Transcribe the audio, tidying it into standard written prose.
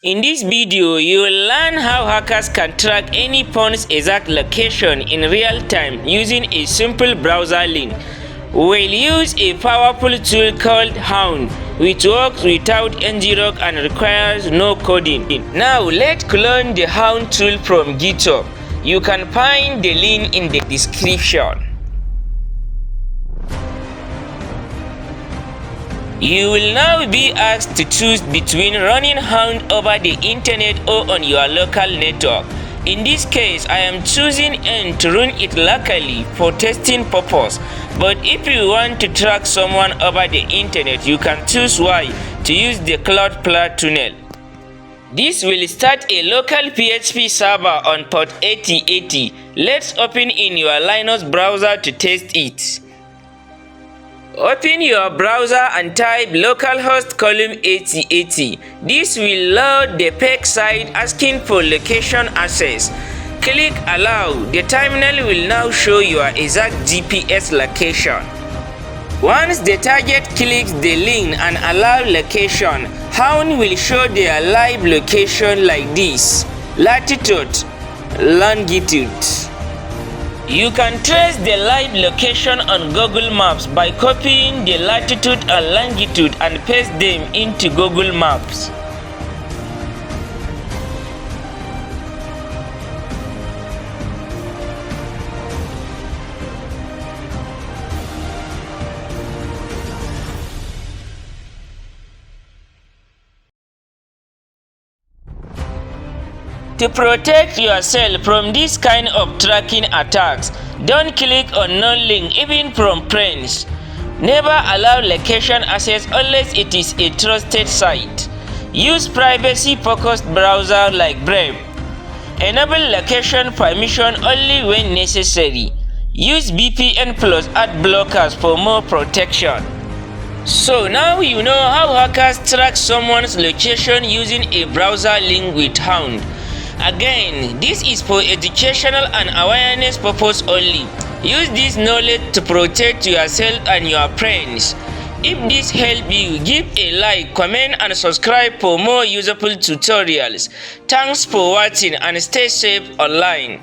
In this video, you will learn how hackers can track any phone's exact location in real time using a simple browser link. We'll use a powerful tool called Hound, which works without Ngrok and requires no coding. Now let's clone the Hound tool from GitHub. You can find the link in the description. You will now be asked to choose between running Hound over the internet or on your local network. In this case, I am choosing N to run it locally for testing purpose. But if you want to track someone over the internet, you can choose Y to use the Cloudflared tunnel. This will start a local PHP server on port 8080. Let's open in your Linux browser to test it. Open your browser and type localhost column 8080. This will load the fake site asking for location access. Click allow. The terminal will now show your exact GPS location. Once the target clicks the link and allow location, Hound will show their live location like this: latitude, longitude. You can trace the live location on Google Maps by copying the latitude and longitude and paste them into Google Maps. To protect yourself from this kind of tracking attacks, don't click on no link even from friends. Never allow location access unless it is a trusted site. Use privacy-focused browser like Brave. Enable location permission only when necessary. Use VPN plus ad blockers for more protection. So now you know how hackers track someone's location using a browser link with Hound. Again, this is for educational and awareness purpose only. Use this knowledge to protect yourself and your friends. If this helped you, give a like, comment and subscribe for more useful tutorials. Thanks for watching and stay safe online.